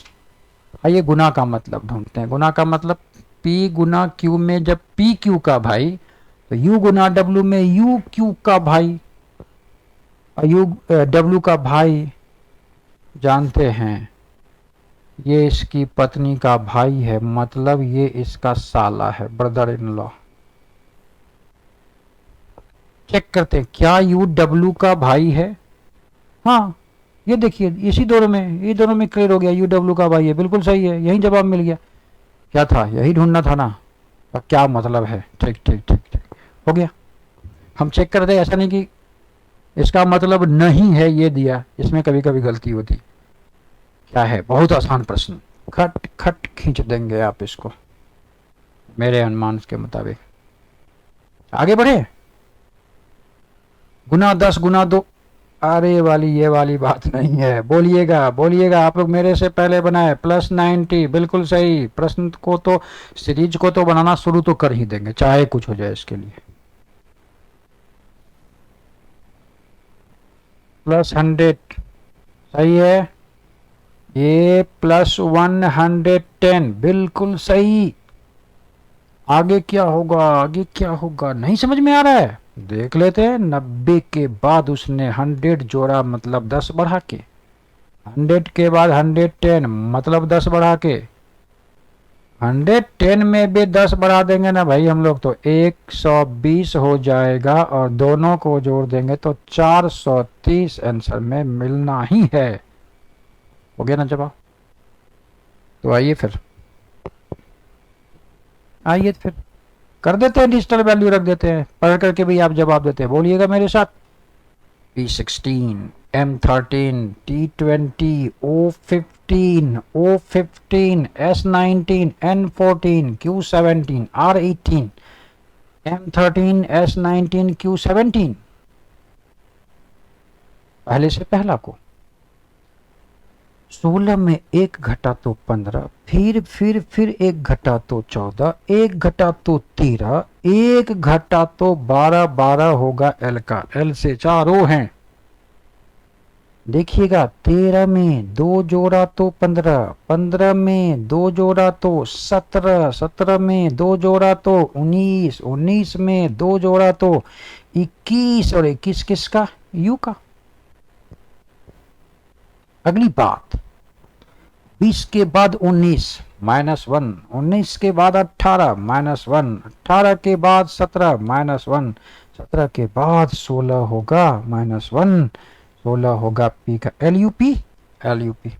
आइए गुना का मतलब ढूंढते हैं। गुना का मतलब P गुना Q में जब P Q का भाई, तो U गुना W में U Q का भाई, और U W का भाई जानते हैं ये इसकी पत्नी का भाई है, मतलब ये इसका साला है, ब्रदर इन लॉ। चेक करते हैं क्या U W का भाई है, हाँ ये देखिए इसी दोनों में, ये दोनों में क्लियर हो गया, यू डब्ल्यू का भाई है, बिल्कुल सही है, यही जवाब मिल गया। क्या था, यही ढूंढना था ना, तो क्या मतलब है, ठीक ठीक ठीक ठीक हो गया। हम चेक कर दे, ऐसा नहीं कि इसका मतलब नहीं है ये दिया, इसमें कभी कभी गलती होती। क्या है, बहुत आसान प्रश्न, खट खट खींच देंगे आप इसको मेरे अनुमान के मुताबिक। आगे बढ़े, गुना 10 गुना 2, अरे वाली ये वाली बात नहीं है, बोलिएगा बोलिएगा। आप लोग मेरे से पहले बनाए +90, बिल्कुल सही। प्रश्न को तो, सीरीज को तो बनाना शुरू तो कर ही देंगे, चाहे कुछ हो जाए इसके लिए। +100 सही है। ये +110 बिल्कुल सही। आगे क्या होगा, आगे क्या होगा, नहीं समझ में आ रहा है? देख लेते हैं। 90 के बाद उसने 100 जोड़ा, मतलब 10 बढ़ा के। 100 के बाद 110 मतलब 10 बढ़ा के। 110 में भी 10 बढ़ा देंगे ना भाई हम लोग, तो 120 हो जाएगा, और दोनों को जोड़ देंगे तो 430 आंसर में मिलना ही है। हो गया ना जवाब? तो आइए फिर, आइए फिर कर देते हैं, डिजिटल वैल्यू रख देते हैं, पढ़ करके भी आप जवाब देते हैं। बोलिएगा मेरे साथ। P16, M13, T20, O15, O15, S19, N14, Q17, R18, M13, S19, Q17। पहले से पहला को 16 में एक घटा तो 15, फिर एक घटा तो 14, एक घटा तो 13, एक घटा तो 12, 12 होगा L का, L से 4 O हैं। देखिएगा 13 में 2 जोड़ा तो 15, 15 में 2 जोड़ा तो 17, 17 में 2 जोड़ा तो 19, 19 में 2 जोड़ा तो 21, और 21 किसका? U का। अगली बात, 20 के बाद 19 -1, 19 के बाद 18 -1, 18 के बाद 17 -1, 17 के बाद 16 होगा -1, 16 होगा P का। LUP, LUP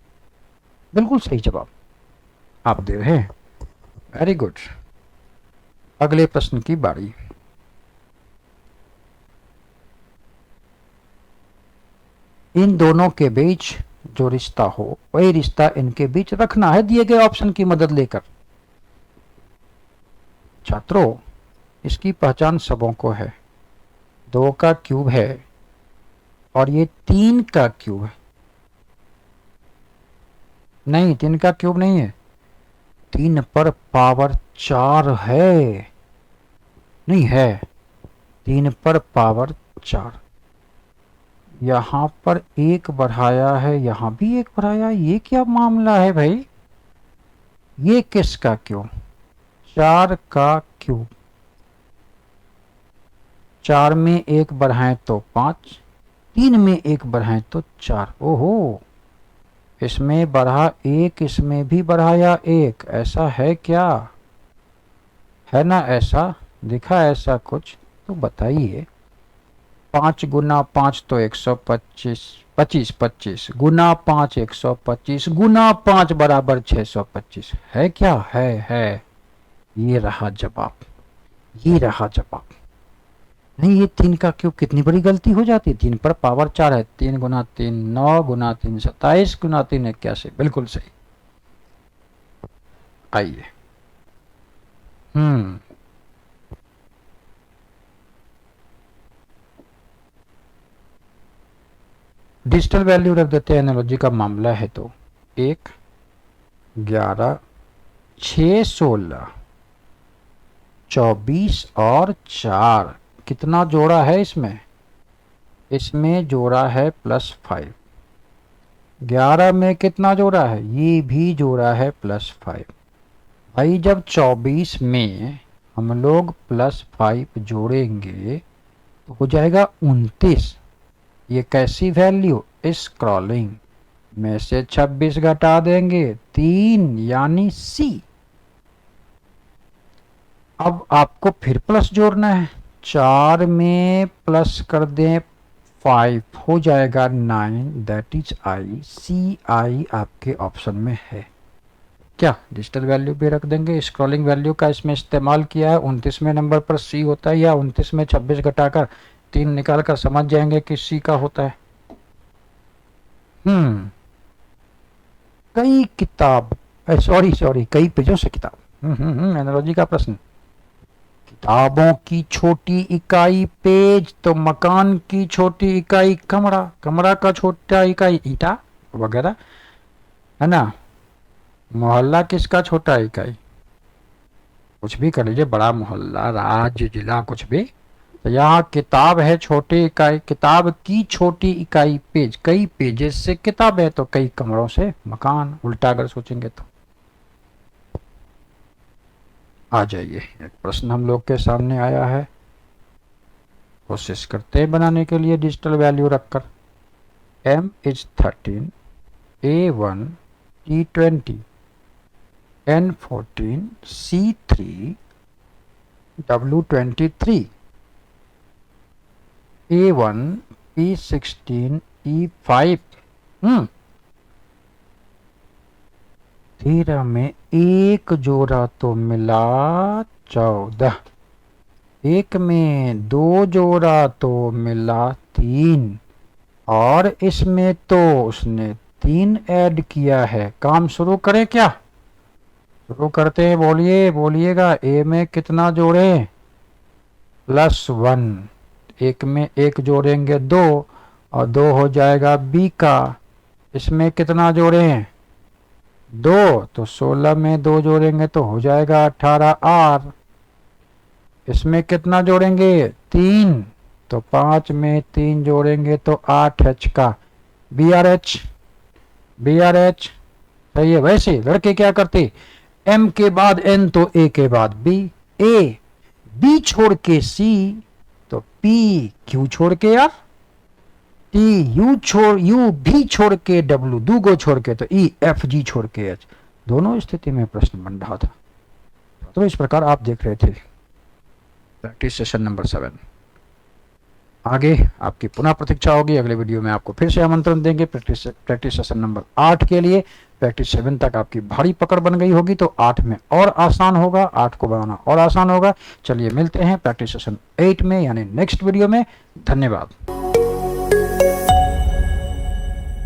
बिल्कुल सही जवाब आप दे रहे हैं। Very good. अगले प्रश्न की बारी। इन दोनों के बीच जो रिश्ता हो, वही रिश्ता इनके बीच रखना है, दिए गए ऑप्शन की मदद लेकर। छात्रों, इसकी पहचान सबों को है। 2 का क्यूब है और ये 3 का क्यूब है। नहीं, 3 का क्यूब नहीं है, 3 पर पावर 4 है। नहीं है, 3 पर पावर 4। यहां पर एक बढ़ाया है, यहां भी एक बढ़ाया, ये क्या मामला है भाई? ये किसका क्यूब? 4 का क्यूब। 4 में एक बढ़ाएं तो 5, 3 में एक बढ़ाएं तो 4। ओहो, इसमें बढ़ा 1, इसमें भी बढ़ाया 1, ऐसा है क्या? है ना ऐसा? दिखा ऐसा कुछ तो बताइए। 5 गुना 5 तो 125, 25, 25 गुना 5 125, गुना 5 बराबर 625। है क्या? है। ये रहा जवाब, ये रहा जवाब। नहीं, ये 3 का क्यूब कितनी बड़ी गलती हो जाती है। 3 पर पावर 4 है, 3 गुना 3 9, गुना 3 27, गुना 3 81, बिल्कुल सही। आइए। डिजिटल वैल्यू रख देते हैं, एनालॉजी का मामला है तो। 1, 11, 6, 16, 24 और 4। कितना जोड़ा है इसमें? इसमें जोड़ा है +5। 11 में कितना जोड़ा है? ये भी जोड़ा है +5। भाई जब 24 में हम लोग +5 जोड़ेंगे तो हो जाएगा 29। ये कैसी वैल्यू? स्क्रॉलिंग में से 26 घटा देंगे, 3 यानी C। अब आपको फिर प्लस जोड़ना है। 4 में प्लस कर दें 5, हो जाएगा 9, दैट इज I। CI आपके ऑप्शन में है। क्या डिजिटल वैल्यू भी रख देंगे? स्क्रॉलिंग वैल्यू का इसमें इस्तेमाल किया है। 29वें नंबर पर C होता है, या 29 में 26 घटाकर 3 निकाल कर समझ जाएंगे कि C का होता है। कई किताब, सॉरी कई पेजों से किताब, एनालॉजी का प्रश्न किताबों की छोटी इकाई पेज, तो मकान की छोटी इकाई कमरा, कमरा का छोटा इकाई ईटा वगैरह, है ना। मोहल्ला किसका छोटा इकाई, कुछ भी कर लीजिए, बड़ा मोहल्ला, राज्य, जिला, कुछ भी। तो यहाँ किताब है छोटी इकाई, किताब की छोटी इकाई पेज, कई पेजेस से किताब है, तो कई कमरों से मकान, उल्टा अगर सोचेंगे तो। आ जाइए, एक प्रश्न हम लोग के सामने आया है, कोशिश करते हैं बनाने के लिए डिजिटल वैल्यू रखकर। M is 13, A1 T20, N14 C3 W23, A1 P16 E5। 13 में एक जोड़ा तो मिला 14, एक में दो जोड़ा तो मिला 3, और इसमें तो उसने 3 ऐड किया है। काम शुरू करें क्या, शुरू करते हैं, बोलिए बोलिएगा। ए में कितना जोड़े, +1, एक में एक जोड़ेंगे 2, और 2 हो जाएगा बी का। इसमें कितना जोड़े, 2, तो 16 में 2 जोड़ेंगे तो हो जाएगा 18 आर। इसमें कितना जोड़ेंगे, 3, तो 5 में 3 जोड़ेंगे तो 8 एच का, B R H, B R H. सही है। वैसे लड़के क्या करते, एम के बाद एन तो ए के बाद बी, ए बी छोड़ के सी, तो पी क्यू छोड़ के आर, टी यू भी छोड़ के डब्ल्यू, दूगो छोड़ के तो ई, एफ जी छोड़ के एच। दोनों स्थिति में प्रश्न बन रहा था। तो इस प्रकार आप देख रहे थे प्रैक्टिस सेशन नंबर 7। आगे आपकी पुनः प्रतीक्षा होगी, अगले वीडियो में आपको फिर से आमंत्रण देंगे प्रैक्टिस सेशन नंबर 8 के लिए। प्रैक्टिस 7 तक आपकी भारी पकड़ बन गई होगी, तो 8 में और आसान होगा, 8 को बनाना और आसान होगा। चलिए मिलते हैं प्रैक्टिस सेशन 8 में, यानी नेक्स्ट वीडियो में। धन्यवाद।